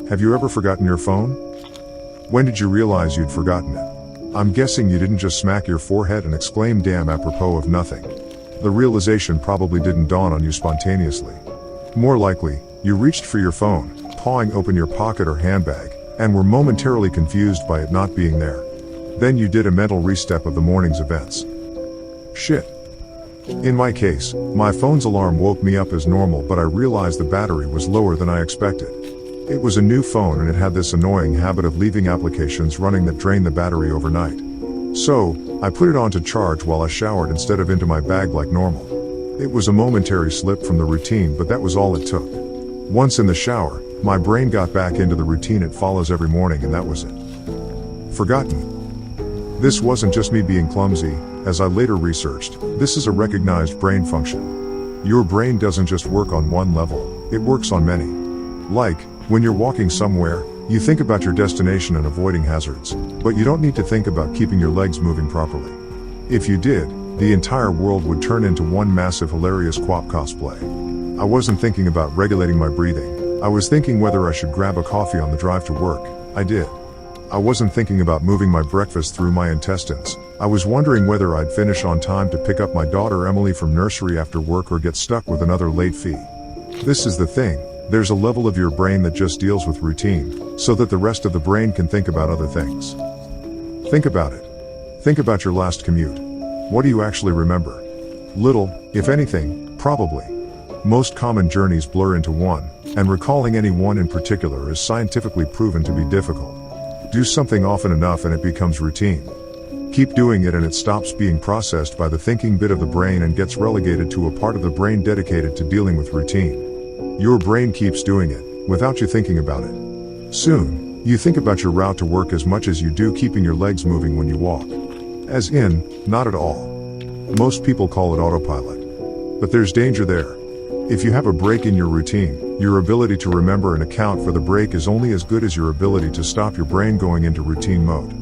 Have you ever forgotten your phone? When did you realize you'd forgotten it? I'm guessing you didn't just smack your forehead and exclaim damn apropos of nothing. The realization probably didn't dawn on you spontaneously. More likely, you reached for your phone, pawing open your pocket or handbag, and were momentarily confused by it not being there. Then you did a mental restep of the morning's events. Shit. In my case, my phone's alarm woke me up as normal, but I realized the battery was lower than I expected. It was a new phone and it had this annoying habit of leaving applications running that drain the battery overnight. So, I put it on to charge while I showered instead of into my bag like normal. It was a momentary slip from the routine, but that was all it took. Once in the shower, my brain got back into the routine it follows every morning, and that was it. Forgotten. This wasn't just me being clumsy. As I later researched, this is a recognized brain function. Your brain doesn't just work on one level, it works on many. Like, when you're walking somewhere, you think about your destination and avoiding hazards, but you don't need to think about keeping your legs moving properly. If you did, the entire world would turn into one massive hilarious quap cosplay. I wasn't thinking about regulating my breathing. I was thinking whether I should grab a coffee on the drive to work. I did. I wasn't thinking about moving my breakfast through my intestines. I was wondering whether I'd finish on time to pick up my daughter Emily from nursery after work or get stuck with another late fee. This is the thing, there's a level of your brain that just deals with routine, so that the rest of the brain can think about other things. Think about it. Think about your last commute. What do you actually remember? Little, if anything, probably. Most common journeys blur into one, and recalling any one in particular is scientifically proven to be difficult. Do something often enough and it becomes routine. Keep doing it and it stops being processed by the thinking bit of the brain and gets relegated to a part of the brain dedicated to dealing with routine. Your brain keeps doing it, without you thinking about it. Soon, you think about your route to work as much as you do keeping your legs moving when you walk. As in, not at all. Most people call it autopilot. But there's danger there. If you have a break in your routine, your ability to remember and account for the break is only as good as your ability to stop your brain going into routine mode.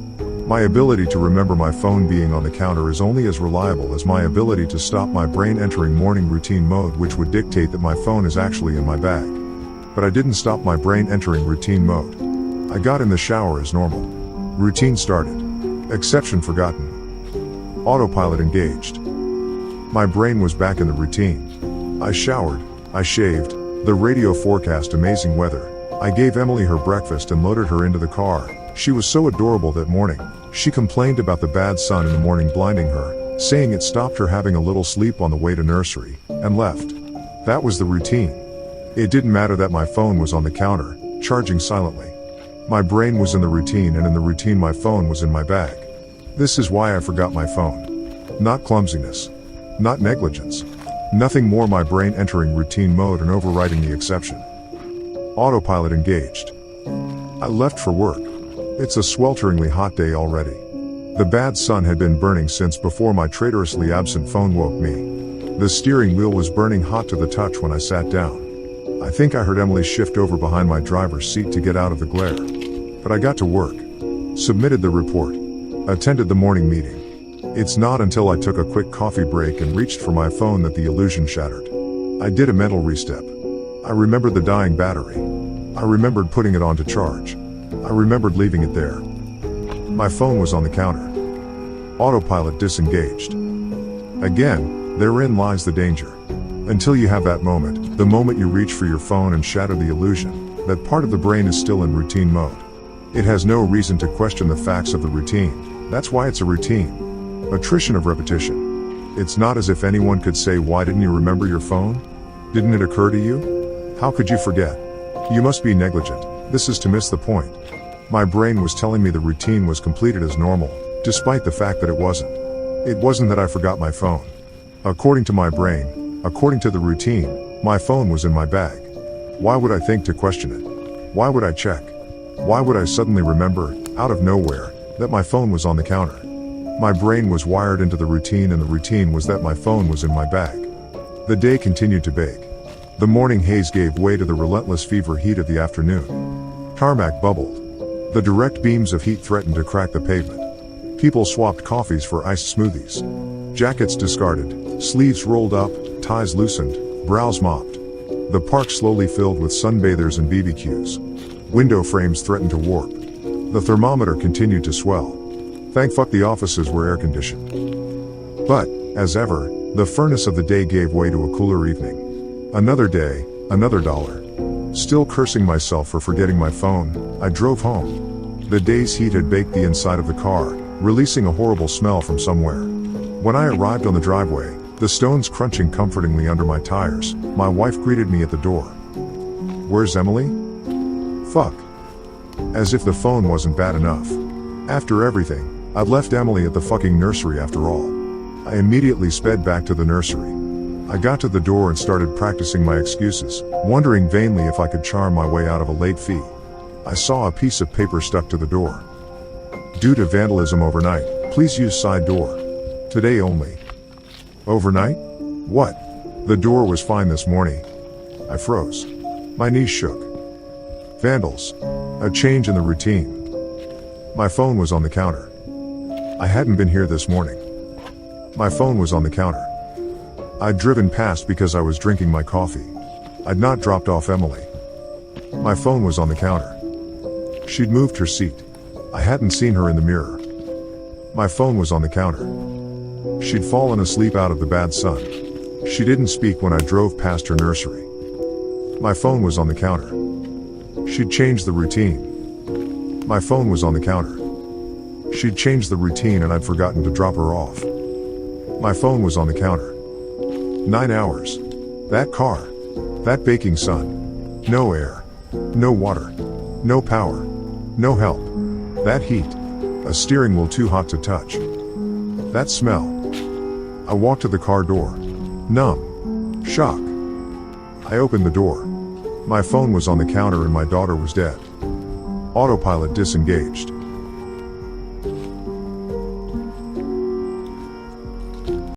My ability to remember my phone being on the counter is only as reliable as my ability to stop my brain entering morning routine mode, which would dictate that my phone is actually in my bag. But I didn't stop my brain entering routine mode. I got in the shower as normal. Routine started. Exception forgotten. Autopilot engaged. My brain was back in the routine. I showered, I shaved, the radio forecast amazing weather. I gave Emily her breakfast and loaded her into the car. She was so adorable that morning. She complained about the bad sun in the morning blinding her, saying it stopped her having a little sleep on the way to nursery, and left. That was the routine. It didn't matter that my phone was on the counter, charging silently. My brain was in the routine, and in the routine my phone was in my bag. This is why I forgot my phone. Not clumsiness. Not negligence. Nothing more, my brain entering routine mode and overriding the exception. Autopilot engaged. I left for work. It's a swelteringly hot day already. The bad sun had been burning since before my traitorously absent phone woke me. The steering wheel was burning hot to the touch when I sat down. I think I heard Emily shift over behind my driver's seat to get out of the glare. But I got to work. Submitted the report. Attended the morning meeting. It's not until I took a quick coffee break and reached for my phone that the illusion shattered. I did a mental restep. I remembered the dying battery. I remembered putting it on to charge. I remembered leaving it there. My phone was on the counter. Autopilot disengaged. Again, therein lies the danger. Until you have that moment, the moment you reach for your phone and shatter the illusion, that part of the brain is still in routine mode. It has no reason to question the facts of the routine. That's why it's a routine. Attrition of repetition. It's not as if anyone could say, why didn't you remember your phone? Didn't it occur to you? How could you forget? You must be negligent. This is to miss the point. My brain was telling me the routine was completed as normal, despite the fact that it wasn't. It wasn't that I forgot my phone. According to my brain, according to the routine, my phone was in my bag. Why would I think to question it? Why would I check? Why would I suddenly remember, out of nowhere, that my phone was on the counter? My brain was wired into the routine, and the routine was that my phone was in my bag. The day continued to bake. The morning haze gave way to the relentless fever heat of the afternoon. Tarmac bubbled. The direct beams of heat threatened to crack the pavement. People swapped coffees for iced smoothies. Jackets discarded, sleeves rolled up, ties loosened, brows mopped. The park slowly filled with sunbathers and BBQs. Window frames threatened to warp. The thermometer continued to swell. Thank fuck the offices were air-conditioned. But, as ever, the furnace of the day gave way to a cooler evening. Another day, another dollar. Still cursing myself for forgetting my phone, I drove home. The day's heat had baked the inside of the car, releasing a horrible smell from somewhere. When I arrived on the driveway, the stones crunching comfortingly under my tires, my wife greeted me at the door. "Where's Emily?" Fuck. As if the phone wasn't bad enough. After everything, I'd left Emily at the fucking nursery after all. I immediately sped back to the nursery. I got to the door and started practicing my excuses, wondering vainly if I could charm my way out of a late fee. I saw a piece of paper stuck to the door. "Due to vandalism overnight, please use side door. Today only." Overnight? What? The door was fine this morning. I froze. My knees shook. Vandals. A change in the routine. My phone was on the counter. I hadn't been here this morning. My phone was on the counter. I'd driven past because I was drinking my coffee. I'd not dropped off Emily. My phone was on the counter. She'd moved her seat. I hadn't seen her in the mirror. My phone was on the counter. She'd fallen asleep out of the bad sun. She didn't speak when I drove past her nursery. My phone was on the counter. She'd changed the routine. My phone was on the counter. She'd changed the routine and I'd forgotten to drop her off. My phone was on the counter. 9 hours. That car. That baking sun. No air. No water. No power. No help. That heat. A steering wheel too hot to touch. That smell. I walked to the car door. Numb. Shock. I opened the door. My phone was on the counter and my daughter was dead. Autopilot disengaged.